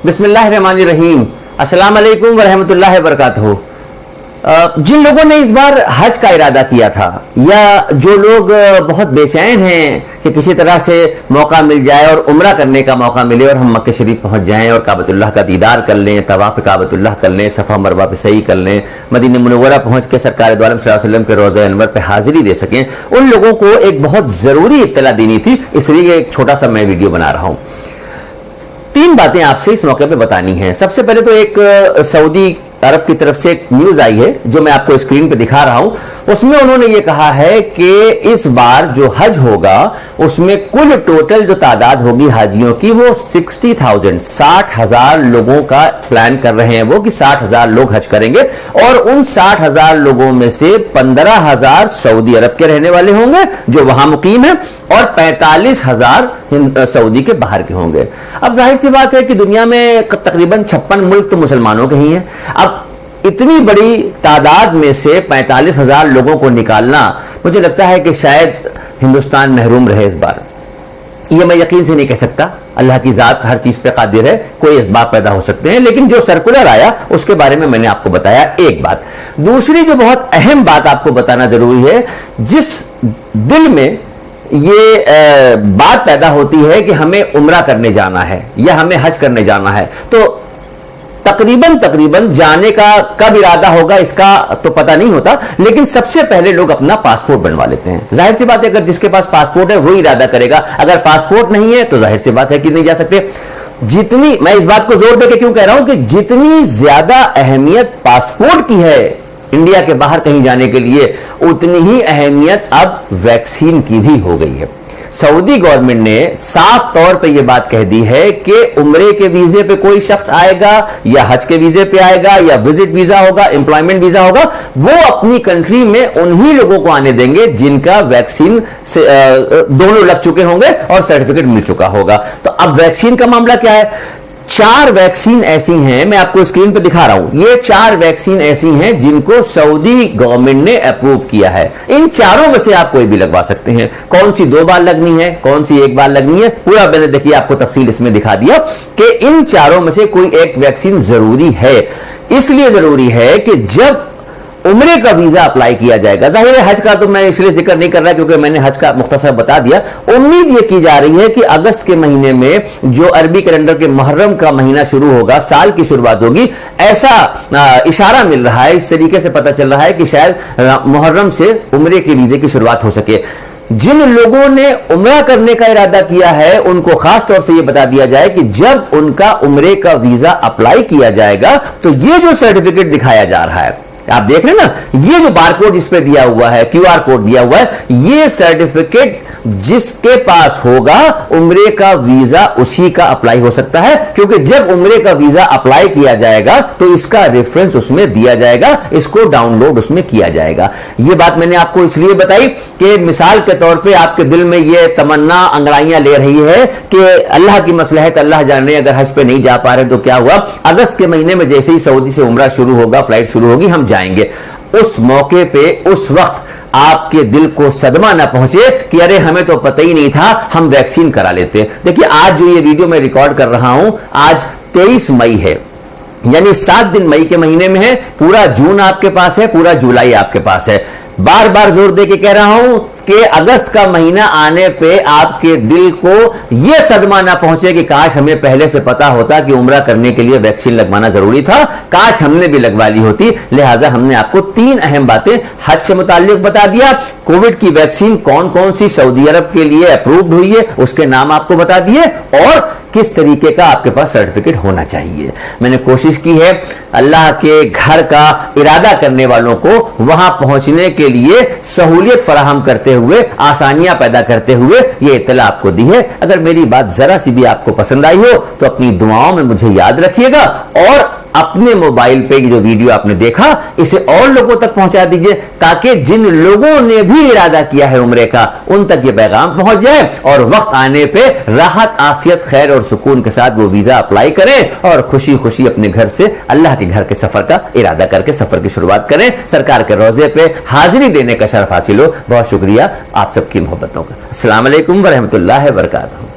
बिस्मिल्लाहिर्रहमानिर्रहीम। अस्सलाम वालेकुम वरहमतुल्लाहि वबरकातुहू। जिन लोगों ने इस बार हज का इरादा किया था, या जो लोग बहुत बेचैन हैं कि किसी तरह से मौका मिल जाए और उम्रा करने का मौका मिले और हम मक्के शरीफ पहुंच जाएं और काबतुल्लाह का दीदार कर लें, तवाफ काबतुल्लाह कर लें, सफ़ा मरवा पे सही कर लें, मदीना मुनव्वरा पहुंच के सरकार दो आलम सल्लल्लाहु अलैहि वसल्लम के रोज़ा अनवर पे हाजिरी दे सकें, उन लोगों को एक बहुत ज़रूरी इत्तला देनी थी। इसलिए एक छोटा सा मैं वीडियो बना रहा हूं। 3 बातें आपसे इस मौके पे बतानी हैं। सबसे पहले तो एक सऊदी अरब की तरफ से एक न्यूज आई है जो मैं आपको स्क्रीन पे दिखा रहा हूं। उसमें उन्होंने ये कहा है कि इस बार जो हज होगा उसमें कुल टोटल जो तादाद होगी हाजियों की वो 60,000 लोगों का प्लान कर रहे हैं वो, कि 60,000 लोग हज करेंगे और उन 60,000 लोगों में से 15,000 सऊदी अरब के रहने वाले होंगे जो वहां मुकीम है और 45,000 सऊदी के बाहर के होंगे। अब जाहिर सी बात है कि दुनिया में तकरीबन 56 मुल्क तो मुसलमानों के ही हैं। अब इतनी बड़ी तादाद में से 45,000 लोगों को निकालना, मुझे लगता है कि शायद हिंदुस्तान महरूम रहे इस बार। ये मैं यकीन से नहीं कह सकता, अल्लाह की जात हर चीज पे कादिर है, कोई इसबाब पैदा हो सकते हैं, लेकिन जो सर्कुलर आया उसके बारे में मैंने आपको बताया एक बात। दूसरी जो बहुत अहम बात आपको बताना जरूरी है, जिस दिल में ये बात पैदा होती है कि हमें उम्रा करने जाना है या हमें हज करने जाना है, तो तकरीबन जाने का कब इरादा होगा इसका तो पता नहीं होता, लेकिन सबसे पहले लोग अपना पासपोर्ट बनवा लेते हैं। जाहिर सी बात है अगर जिसके पास पासपोर्ट है वो इरादा करेगा, अगर पासपोर्ट नहीं है तो जाहिर सी बात है कि नहीं जा सकते। जितनी मैं इस बात को जोर देकर क्यों कह रहा हूं कि जितनी ज्यादा अहमियत पासपोर्ट की है इंडिया के बाहर कहीं जाने के लिए, उतनी ही अहमियत अब वैक्सीन की भी हो गई है। सऊदी गवर्नमेंट ने साफ तौर पे ये बात कह दी है कि उम्रे के वीजे पे कोई शख्स आएगा या हज के वीजे पे आएगा या विजिट वीजा होगा, एम्प्लॉयमेंट वीजा होगा, वो अपनी कंट्री में उन्हीं लोगों को आने देंगे जिनका वैक्सीन से दोनों लग चुके होंगे और सर्टिफिकेट मिल चुका होगा। तो अब वैक्सीन का मामला क्या है? 4 वैक्सीन ऐसी हैं, मैं आपको स्क्रीन पे दिखा रहा हूं। ये 4 वैक्सीन ऐसी हैं जिनको सऊदी गवर्नमेंट ने अप्रूव किया है। इन चारों में से आप कोई भी लगवा सकते हैं। कौन सी 2 बार लगनी है, कौन सी 1 बार लगनी है, पूरा मैंने देखिए आपको तफसील इसमें दिखा दिया कि इन चारों में से कोई एक वैक्सीन जरूरी है। इसलिए जरूरी है कि जब उम्रे का वीजा अप्लाई किया जाएगा, जाहिर है हज का तो मैं इसलिए जिक्र नहीं कर रहा क्योंकि मैंने हज का मुख्तसर बता दिया। उम्मीद यह की जा रही है कि अगस्त के महीने में जो अरबी कैलेंडर के मुहर्रम का महीना शुरू होगा, साल की शुरुआत होगी, ऐसा इशारा मिल रहा है। इस तरीके से पता चल रहा है कि शायद मुहर्रम से उम्रे के वीजे की शुरुआत हो सके। जिन लोगों ने उम्रा करने का इरादा किया है उनको खास तौर से यह बता दिया जाए कि जब उनका उम्रे का वीजा अप्लाई किया जाएगा तो ये जो सर्टिफिकेट दिखाया जा रहा है, आप देख रहे हैं ना, ये जो बारकोड इस पे दिया हुआ है, QR कोड दिया हुआ है, ये सर्टिफिकेट जिसके पास होगा उम्रे का वीजा उसी का अप्लाई हो सकता है, क्योंकि जब उम्रे का वीजा अप्लाई किया जाएगा तो इसका रेफरेंस उसमें दिया जाएगा, इसको डाउनलोड उसमें किया जाएगा। ये बात मैंने आपको इसलिए बताई कि मिसाल के तौर पे आपके दिल में ये तमन्ना अंगड़ाइयां ले रही है कि अल्लाह की मसलहत अल्लाह जाने, अगर हज पे नहीं जा पा रहे तो क्या हुआ, अगस्त के महीने में जैसे ही सऊदी से उम्रा शुरू होगा, फ्लाइट शुरू होगी, हम जाएंगे। उस मौके पे उस वक्त आपके दिल को सदमा ना पहुंचे कि अरे हमें तो पता ही नहीं था, हम वैक्सीन करा लेते। देखिए आज जो ये वीडियो मैं रिकॉर्ड कर रहा हूं, आज 23 मई है, यानी 7 दिन मई के महीने में है, पूरा जून आपके पास है, पूरा जुलाई आपके पास है। बार बार जोर दे के कह रहा हूं कि अगस्त का महीना आने पे आपके दिल को यह सदमा ना पहुंचे कि काश हमें पहले से पता होता कि उम्रा करने के लिए वैक्सीन लगवाना जरूरी था, काश हमने भी लगवा ली होती। लिहाजा हमने आपको 3 अहम बातें हज से मुताल्लिक बता दिया। कोविड की वैक्सीन कौन कौन सी सऊदी अरब के लिए अप्रूव्ड हुई है उसके नाम आपको बता दिए और किस तरीके का आपके पास सर्टिफिकेट होना चाहिए। मैंने कोशिश की है अल्लाह के घर का इरादा करने वालों को वहां पहुंचने के लिए सहूलियत फराहम करते हुए, आसानियां पैदा करते हुए ये इत्तला आपको दी है। अगर मेरी बात जरा सी भी आपको पसंद आई हो तो अपनी दुआओं में मुझे याद रखिएगा और अपने मोबाइल पे जो वीडियो आपने देखा इसे और लोगों तक पहुंचा दीजिए, ताकि जिन लोगों ने भी इरादा किया है उम्रे का उन तक ये पैगाम पहुंच जाए और वक्त आने पे राहत, आफियत, खैर और सुकून के साथ वो वीजा अप्लाई करें और खुशी खुशी अपने घर से अल्लाह के घर के सफर का इरादा करके सफर की शुरुआत करें, सरकार के रोजे पे हाजिरी देने का शर्फ हासिल हो। बहुत शुक्रिया आप सबकी मोहब्बतों का। अस्सलाम वालेकुम व रहमतुल्लाहि व बरकातहू।